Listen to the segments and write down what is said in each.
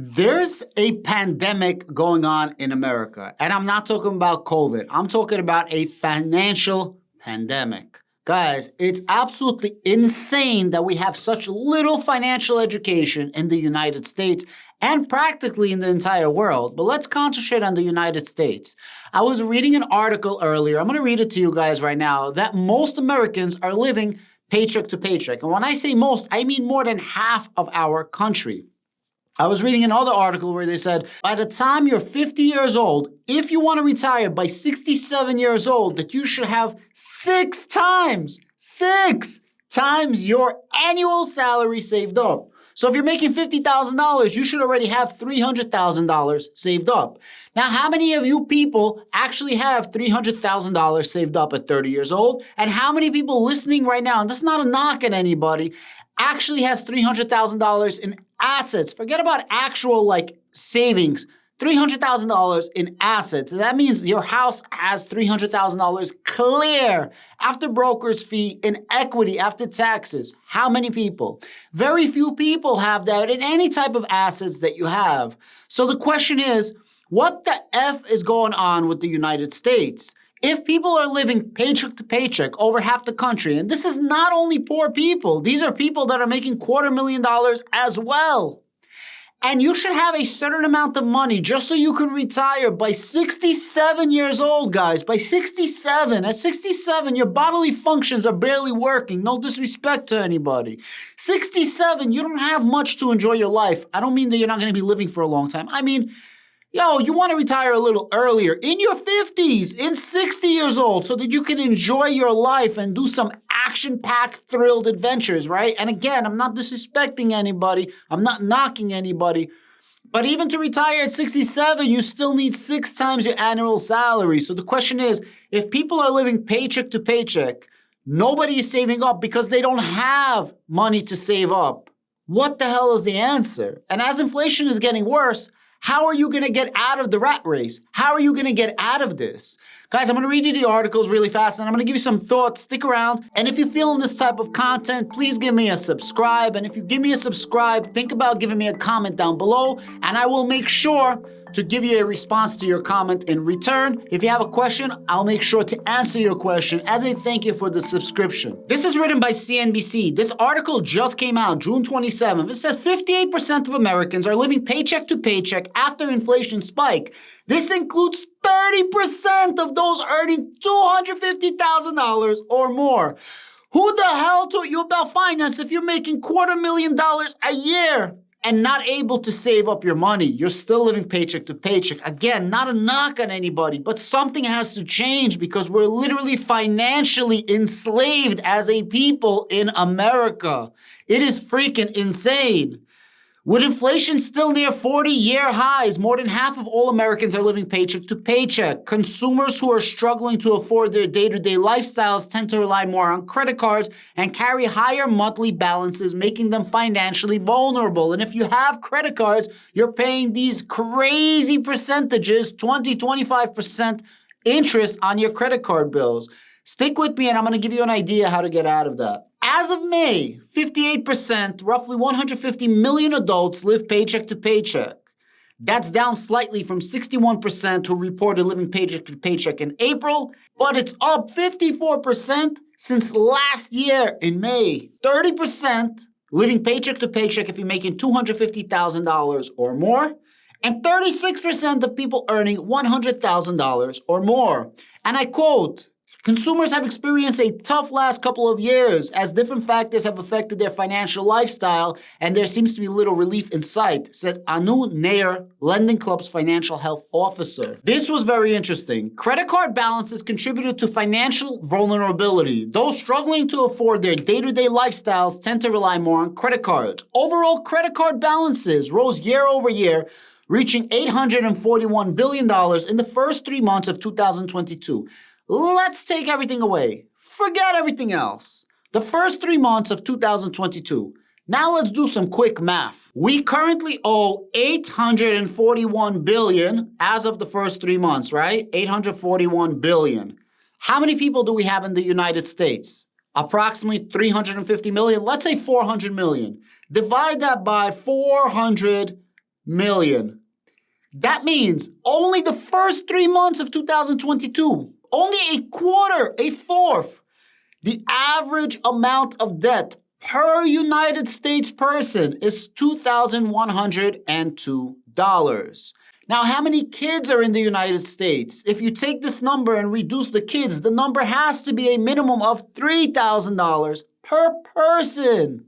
There's a pandemic going on in America, and I'm not talking about COVID. I'm talking about a financial pandemic. Guys, it's absolutely insane that we have such little financial education in the United States and practically in the entire world. But let's concentrate on the United States. I was reading an article earlier. I'm going to read it to you guys right now that most Americans are living paycheck to paycheck. And when I say most, I mean more than half of our country. I was reading another article where they said, by the time you're 50 years old, if you want to retire by 67 years old, that you should have six times your annual salary saved up. So if you're making $50,000, you should already have $300,000 saved up. Now, how many of you people actually have $300,000 saved up at 30 years old? And how many people listening right now, and this is not a knock at anybody, actually has $300,000 in assets? Forget about actual savings. $300,000 in assets. That means your house has $300,000 clear after broker's fee in equity after taxes. How many people? Very few people have that in any type of assets that you have. So the question is, what the F is going on with the United States? If people are living paycheck to paycheck over half the country, and this is not only poor people, these are people that are making $250,000 as well. And you should have a certain amount of money just so you can retire by 67 years old, guys. By 67. At 67, your bodily functions are barely working. No disrespect to anybody. 67, you don't have much to enjoy your life. I don't mean that you're not going to be living for a long time. I mean, you want to retire a little earlier, in your 50s, in 60 years old, so that you can enjoy your life and do some action-packed, thrilled adventures, right? And again, I'm not disrespecting anybody. I'm not knocking anybody. But even to retire at 67, you still need six times your annual salary. So the question is, if people are living paycheck to paycheck, nobody is saving up because they don't have money to save up. What the hell is the answer? And as inflation is getting worse, how are you going to get out of the rat race? How are you going to get out of this? Guys, I'm going to read you the articles really fast, and I'm going to give you some thoughts. Stick around. And if you're feeling this type of content, please give me a subscribe. And if you give me a subscribe, think about giving me a comment down below, and I will make sure to give you a response to your comment in return. If you have a question, I'll make sure to answer your question as a thank you for the subscription. This is written by CNBC. This article just came out June 27th. It says 58% of Americans are living paycheck to paycheck after inflation spike. This includes 30% of those earning $250,000 or more. Who the hell taught you about finance if you're making $250,000 a year? And not able to save up your money? You're still living paycheck to paycheck. Again, not a knock on anybody, but something has to change because we're literally financially enslaved as a people in America. It is freaking insane. With inflation still near 40-year highs, more than half of all Americans are living paycheck to paycheck. Consumers who are struggling to afford their day-to-day lifestyles tend to rely more on credit cards and carry higher monthly balances, making them financially vulnerable. And if you have credit cards, you're paying these crazy percentages, 20-25% interest on your credit card bills. Stick with me and I'm going to give you an idea how to get out of that. As of May, 58%, roughly 150 million adults live paycheck to paycheck. That's down slightly from 61% who reported living paycheck to paycheck in April, but it's up 54% since last year in May. 30% living paycheck to paycheck if you're making $250,000 or more, and 36% of people earning $100,000 or more. And I quote, consumers have experienced a tough last couple of years as different factors have affected their financial lifestyle, and there seems to be little relief in sight, says Anu Nair, Lending Club's financial health officer. This was very interesting. Credit card balances contributed to financial vulnerability. Those struggling to afford their day-to-day lifestyles tend to rely more on credit cards. Overall credit card balances rose year over year, reaching $841 billion in the first 3 months of 2022. Let's take everything away. Forget everything else. The first 3 months of 2022. Now let's do some quick math. We currently owe $841 billion as of the first 3 months, right? $841 billion. How many people do we have in the United States? Approximately 350 million. Let's say 400 million. Divide that by 400 million. That means only the first 3 months of 2022, only a quarter, a fourth, the average amount of debt per United States person is $2,102. Now, how many kids are in the United States? If you take this number and reduce the kids, the number has to be a minimum of $3,000 per person.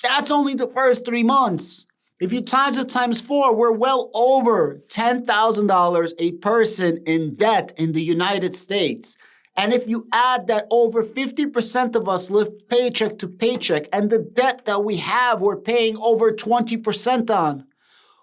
That's only the first 3 months. If you times it times 4, we're well over $10,000 a person in debt in the United States. And if you add that over 50% of us live paycheck to paycheck, and the debt that we have, we're paying over 20% on.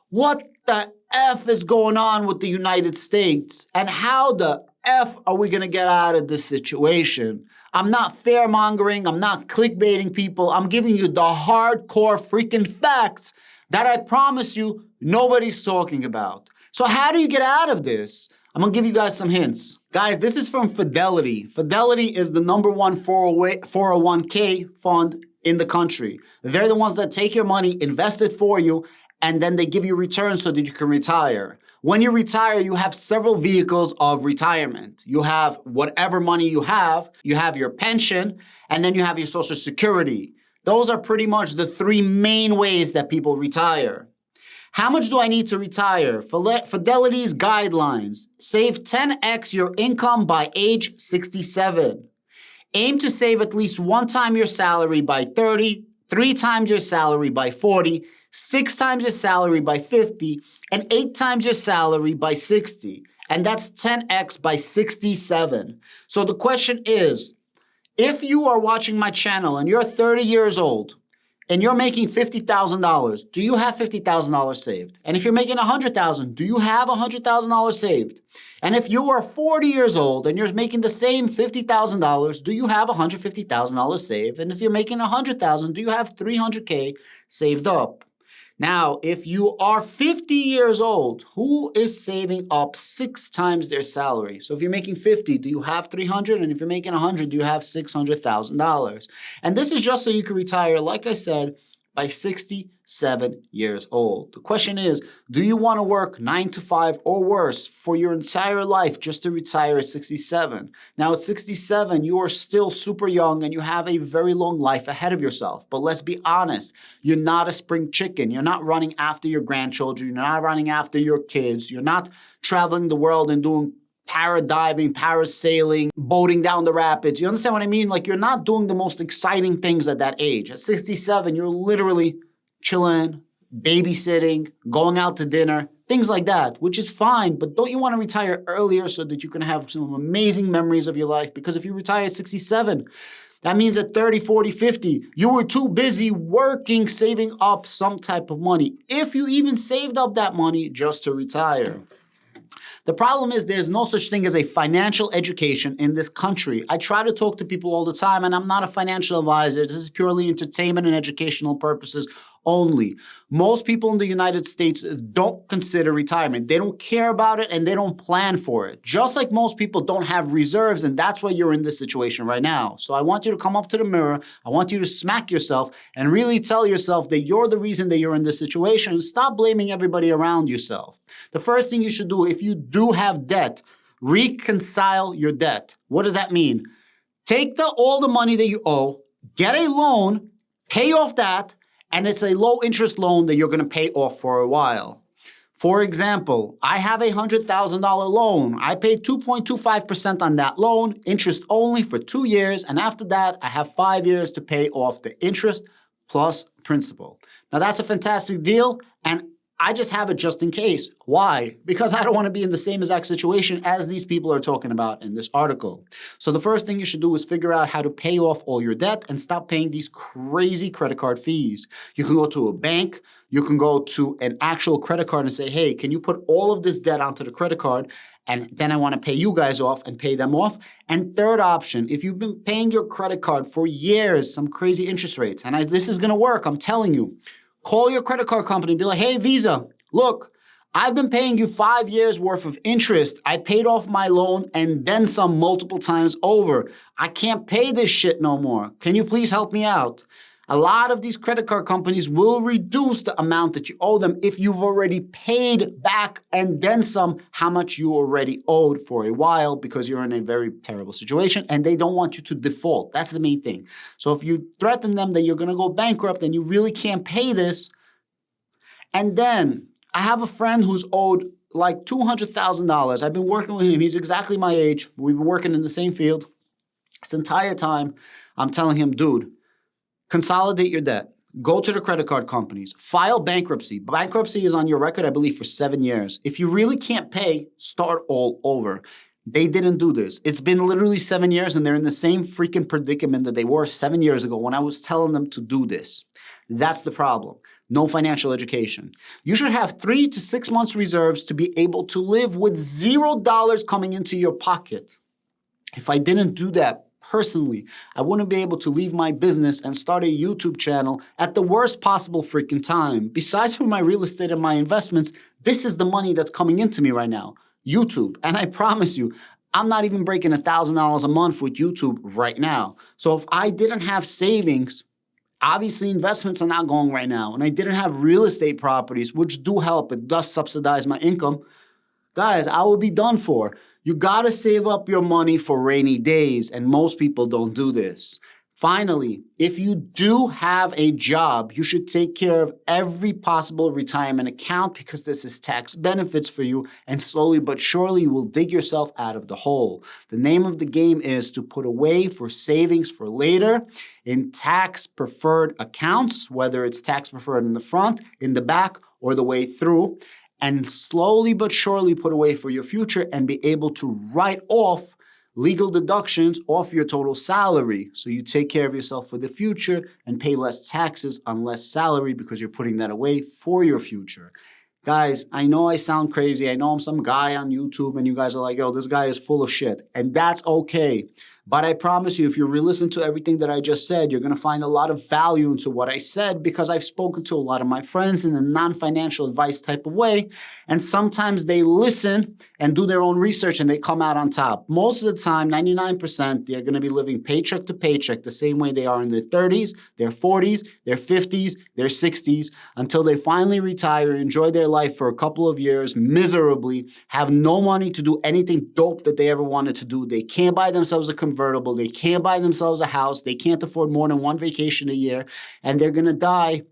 What the F is going on with the United States? And how the F are we going to get out of this situation? I'm not fear-mongering. I'm not clickbaiting people. I'm giving you the hardcore freaking facts that I promise you nobody's talking about. So how do you get out of this? I'm going to give you guys some hints. Guys, this is from Fidelity. Fidelity is the #1 401k fund in the country. They're the ones that take your money, invest it for you, and then they give you returns so that you can retire. When you retire, you have several vehicles of retirement. You have whatever money you have your pension, and then you have your Social Security. Those are pretty much the 3 main ways that people retire. How much do I need to retire? Fidelity's guidelines. Save 10x your income by age 67. Aim to save at least 1 time your salary by 30, 3 times your salary by 40, 6 times your salary by 50, and 8 times your salary by 60. And that's 10x by 67. So the question is, if you are watching my channel and you're 30 years old and you're making $50,000, do you have $50,000 saved? And if you're making $100,000, do you have $100,000 saved? And if you are 40 years old and you're making the same $50,000, do you have $150,000 saved? And if you're making $100,000, do you have $300K saved up? Now, if you are 50 years old, who is saving up 6 times their salary? So if you're making 50, do you have 300? And if you're making 100, do you have $600,000? And this is just so you can retire, like I said, by 67 years old. The question is, do you want to work 9 to 5 or worse for your entire life just to retire at 67? Now at 67, you are still super young and you have a very long life ahead of yourself. But let's be honest, you're not a spring chicken. You're not running after your grandchildren. You're not running after your kids. You're not traveling the world and doing paradiving, parasailing, boating down the rapids. You understand what I mean? Like, you're not doing the most exciting things at that age. At 67, you're literally chilling, babysitting, going out to dinner, things like that, which is fine. But don't you want to retire earlier so that you can have some amazing memories of your life? Because if you retire at 67, that means at 30, 40, 50, you were too busy working, saving up some type of money. If you even saved up that money just to retire. The problem is there's no such thing as a financial education in this country. I try to talk to people all the time, and I'm not a financial advisor. This is purely entertainment and educational purposes only. Most people in the United States don't consider retirement. They don't care about it, and they don't plan for it. Just like most people don't have reserves, and that's why you're in this situation right now. So I want you to come up to the mirror. I want you to smack yourself and really tell yourself that you're the reason that you're in this situation, and stop blaming everybody around yourself. The first thing you should do, if you do have debt, reconcile your debt. What does that mean? Take all the money that you owe, get a loan, pay off that, and it's a low interest loan that you're going to pay off for a while. For example, I have a $100,000 loan. I paid 2.25% on that loan, interest only for 2 years, and after that, I have 5 years to pay off the interest plus principal. Now that's a fantastic deal, and I just have it just in case. Why? Because I don't want to be in the same exact situation as these people are talking about in this article. So the first thing you should do is figure out how to pay off all your debt and stop paying these crazy credit card fees. You can go to a bank. You can go to an actual credit card and say, hey, can you put all of this debt onto the credit card? And then I want to pay you guys off and pay them off. And third option, if you've been paying your credit card for years, some crazy interest rates, and this is going to work, I'm telling you. Call your credit card company and be like, hey, Visa, look, I've been paying you 5 years worth of interest. I paid off my loan and then some multiple times over. I can't pay this shit no more. Can you please help me out? A lot of these credit card companies will reduce the amount that you owe them if you've already paid back and then some how much you already owed for a while, because you're in a very terrible situation and they don't want you to default. That's the main thing. So if you threaten them that you're going to go bankrupt and you really can't pay this, and then I have a friend who's owed like $200,000. I've been working with him. He's exactly my age. We've been working in the same field. This entire time, I'm telling him, dude, consolidate your debt. Go to the credit card companies. File bankruptcy. Bankruptcy is on your record, I believe, for 7 years. If you really can't pay, start all over. They didn't do this. It's been literally 7 years, and they're in the same freaking predicament that they were 7 years ago when I was telling them to do this. That's the problem. No financial education. You should have 3 to 6 months reserves to be able to live with $0 coming into your pocket. If I didn't do that personally, I wouldn't be able to leave my business and start a YouTube channel at the worst possible freaking time. Besides for my real estate and my investments, this is the money that's coming into me right now. YouTube. And I promise you, I'm not even breaking $1,000 a month with YouTube right now. So if I didn't have savings, obviously investments are not going right now, and I didn't have real estate properties, which do help, it does subsidize my income, guys, I will be done for. You gotta save up your money for rainy days, and most people don't do this. Finally, if you do have a job, you should take care of every possible retirement account, because this is tax benefits for you, and slowly but surely you will dig yourself out of the hole. The name of the game is to put away for savings for later in tax-preferred accounts, whether it's tax-preferred in the front, in the back, or the way through, and slowly but surely put away for your future and be able to write off legal deductions off your total salary. So you take care of yourself for the future and pay less taxes on less salary because you're putting that away for your future. Guys, I know I sound crazy. I know I'm some guy on YouTube and you guys are like, yo, this guy is full of shit. And that's okay. But I promise you, if you re-listen to everything that I just said, you're going to find a lot of value into what I said, because I've spoken to a lot of my friends in a non-financial advice type of way. And sometimes they listen and do their own research and they come out on top. Most of the time, 99%, they're going to be living paycheck to paycheck the same way they are in their 30s, their 40s, their 50s, their 60s, until they finally retire, enjoy their life for a couple of years miserably, have no money to do anything dope that they ever wanted to do. They can't buy themselves a convertible. They can't buy themselves a house. They can't afford more than one vacation a year. And they're going to die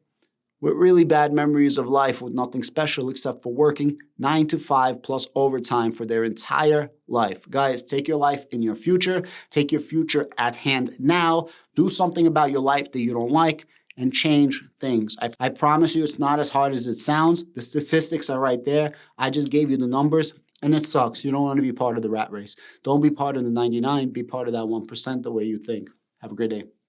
with really bad memories of life with nothing special except for working 9 to 5 plus overtime for their entire life. Guys, take your life in your future. Take your future at hand now. Do something about your life that you don't like and change things. I promise you it's not as hard as it sounds. The statistics are right there. I just gave you the numbers. And it sucks. You don't want to be part of the rat race. Don't be part of the 99. Be part of that 1% the way you think. Have a great day.